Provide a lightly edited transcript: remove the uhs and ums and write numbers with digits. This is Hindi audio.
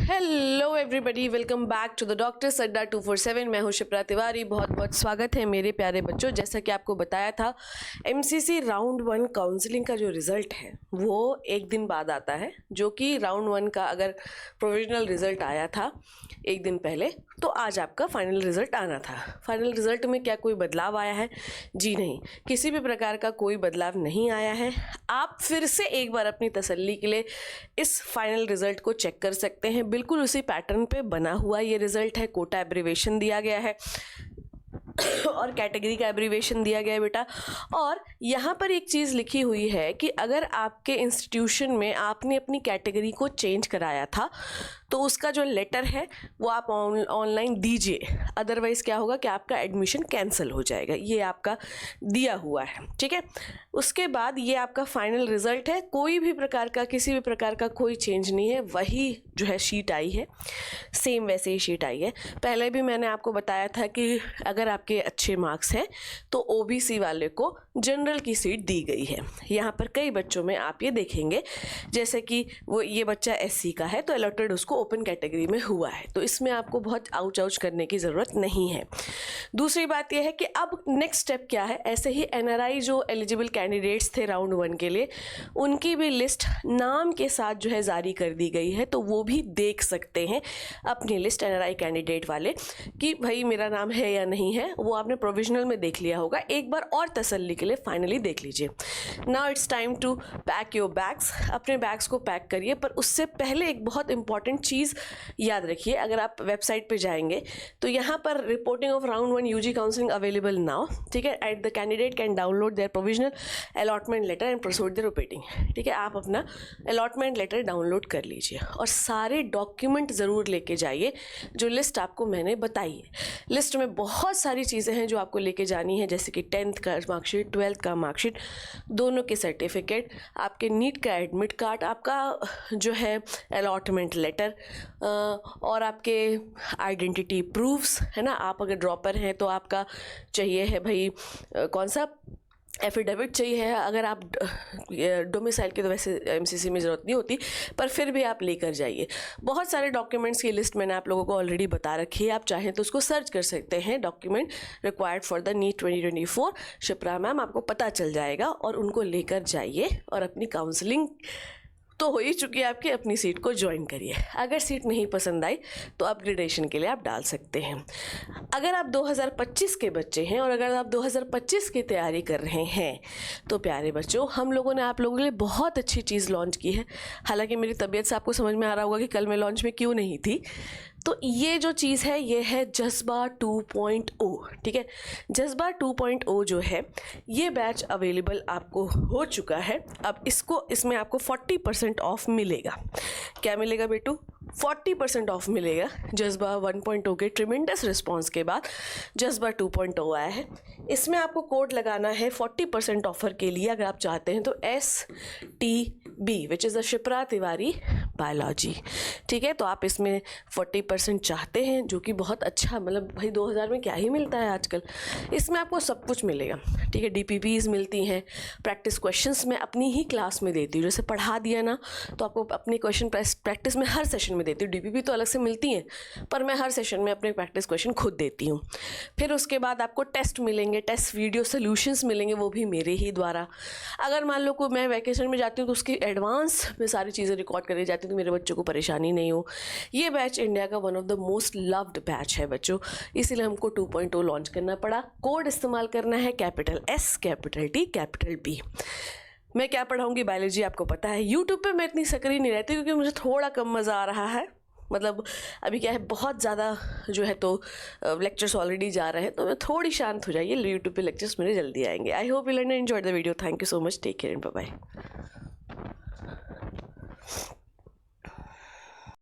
Hello everybody, welcome back to the doctors Adda 247। मैं हूं शिप्रा तिवारी। बहुत बहुत स्वागत है मेरे प्यारे बच्चों। जैसा कि आपको बताया था, एमसीसी राउंड 1 काउंसलिंग का जो रिज़ल्ट है वो एक दिन बाद आता है, जो कि राउंड 1 का अगर प्रोविजनल रिज़ल्ट आया था एक दिन पहले, तो आज आपका फाइनल रिज़ल्ट आना था। फाइनल रिज़ल्ट में क्या कोई बदलाव आया है? जी नहीं, किसी भी प्रकार का कोई बदलाव नहीं आया है। आप फिर से एक बार अपनी तसल्ली के लिए इस फाइनल रिज़ल्ट को चेक कर सकते हैं। बिल्कुल उसी पैटर्न पे बना हुआ ये रिज़ल्ट है। कोटा एब्रीवेशन दिया गया है और कैटेगरी का एब्रीवेशन दिया गया है बेटा। और यहाँ पर एक चीज़ लिखी हुई है कि अगर आपके इंस्टीट्यूशन में आपने अपनी कैटेगरी को चेंज कराया था तो उसका जो लेटर है वो आप ऑनलाइन दीजिए, अदरवाइज़ क्या होगा कि आपका एडमिशन कैंसिल हो जाएगा। ये आपका दिया हुआ है, ठीक है। उसके बाद ये आपका फाइनल रिज़ल्ट है। कोई भी प्रकार का, किसी भी प्रकार का कोई चेंज नहीं है। वही जो है शीट आई है, सेम वैसे ही शीट आई है। पहले भी मैंने आपको बताया था कि अगर आपके अच्छे मार्क्स हैं तो ओबीसी वाले को जनरल की सीट दी गई है। यहाँ पर कई बच्चों में आप ये देखेंगे, जैसे कि वो ये बच्चा एससी का है तो अलॉटेड उसको ओपन कैटेगरी में हुआ है, तो इसमें आपको बहुत आउच करने की ज़रूरत नहीं है। दूसरी बात यह है कि अब नेक्स्ट स्टेप क्या है। ऐसे ही एनआरआई जो एलिजिबल कैंडिडेट्स थे राउंड 1 के लिए, उनकी भी लिस्ट नाम के साथ जो है जारी कर दी गई है, तो वो भी देख सकते हैं अपनी लिस्ट एनआरआई कैंडिडेट वाले कि भाई मेरा नाम है या नहीं है। वो आपने प्रोविजनल में देख लिया होगा, एक बार और तसल्ली के लिए फाइनली देख लीजिए। Now it's time to pack your bags. अपने बैग्स को पैक करिए, पर उससे पहले एक बहुत इंपॉर्टेंट चीज़ याद रखिए। अगर आप वेबसाइट पे जाएंगे तो यहाँ पर reporting of round 1 UG counselling available now, ठीक है। At the candidate can download their provisional allotment letter and proceed their reporting, ठीक है। आप अपना अलॉटमेंट लेटर डाउनलोड कर लीजिए और सारे डॉक्यूमेंट ज़रूर लेके जाइए जो लिस्ट आपको मैंने बताई है। लिस्ट में बहुत सारी चीज़ें हैं जो आपको लेके जानी है, जैसे कि 10th का मार्कशीट, 12th का मार्कशीट, दोनों के सर्टिफिकेट, आपके नीट का एडमिट कार्ड, आपका जो है अलॉटमेंट लेटर, और आपके आइडेंटिटी प्रूफ्स, है ना। आप अगर ड्रॉपर हैं तो आपका चाहिए है भाई कौन सा एफिडेविट चाहिए है। अगर आप डोमिसाइल की तो वैसे एमसीसी में ज़रूरत नहीं होती, पर फिर भी आप लेकर जाइए। बहुत सारे डॉक्यूमेंट्स की लिस्ट मैंने आप लोगों को ऑलरेडी बता रखी है, आप चाहें तो उसको सर्च कर सकते हैं। Document required for the NEET 2024 Shipra ma'am, आपको पता चल जाएगा और उनको लेकर जाइए और अपनी काउंसलिंग तो हो ही चुकी है आपकी, अपनी सीट को ज्वाइन करिए। अगर सीट नहीं पसंद आई तो अपग्रेडेशन के लिए आप डाल सकते हैं। अगर आप 2025 के बच्चे हैं और अगर आप 2025 की तैयारी कर रहे हैं तो प्यारे बच्चों, हम लोगों ने आप लोगों के लिए बहुत अच्छी चीज़ लॉन्च की है। हालांकि मेरी तबीयत से आपको समझ में आ रहा होगा कि कल मैं लॉन्च में क्यों नहीं थी। तो ये जो चीज़ है ये है जज्बा 2.0, ठीक है। जज्बा 2.0 जो है ये बैच अवेलेबल आपको हो चुका है। अब इसमें आपको 40% ऑफ मिलेगा। क्या मिलेगा बेटू? 40% ऑफ मिलेगा। जज्बा 1.0 के ट्रिमेंडस रिस्पॉन्स के बाद जज्बा 2.0 आया है। इसमें आपको कोड लगाना है 40% ऑफर के लिए, अगर आप चाहते हैं तो STB which is a Shipra Tiwari biology, ठीक है। तो आप इसमें 40% चाहते हैं, जो कि बहुत अच्छा, मतलब भाई 2000 में क्या ही मिलता है आजकल। इसमें आपको सब कुछ मिलेगा, ठीक है। DPPs मिलती हैं, प्रैक्टिस क्वेश्चंस मैं अपनी ही क्लास में देती हूँ। जैसे पढ़ा दिया ना, तो आपको अपनी क्वेश्चन प्रैक्टिस में हर सेशन में देती हूँ। DPP तो अलग से मिलती हैं, पर मैं हर सेशन में अपने प्रैक्टिस क्वेश्चन खुद देती हूँ। फिर उसके बाद आपको टेस्ट मिलेंगे, टेस्ट वीडियो सोल्यूशंस मिलेंगे, वो भी मेरे ही द्वारा। अगर मान लो को मैं वैकेशन में जाती हूँ तो उसकी एडवांस में सारी चीज़ें रिकॉर्ड कर जाती हूँ तो मेरे बच्चों को परेशानी नहीं हो। ये बैच इंडिया का one of the most loved batch है बच्चों, इसीलिए हमको 2.0 लॉन्च करना पड़ा। कोड इस्तेमाल करना है capital S, capital T, capital B। मैं क्या पढ़ाऊँगी? बायोलॉजी, आपको पता है। यूट्यूब पे मैं इतनी सक्रिय नहीं रहती क्योंकि मुझे थोड़ा कम मज़ा आ रहा है। मतलब अभी क्या है, बहुत ज़्यादा जो है तो लेक्चर्स ऑलरेडी जा रहे हैं, तो मैं थोड़ी शांत हो जाइए। यूट्यूब पे लेक्चर्स मेरे जल्दी आएंगे। I hope you learn and enjoyed the video. Thank you so much. Take care and bye bye.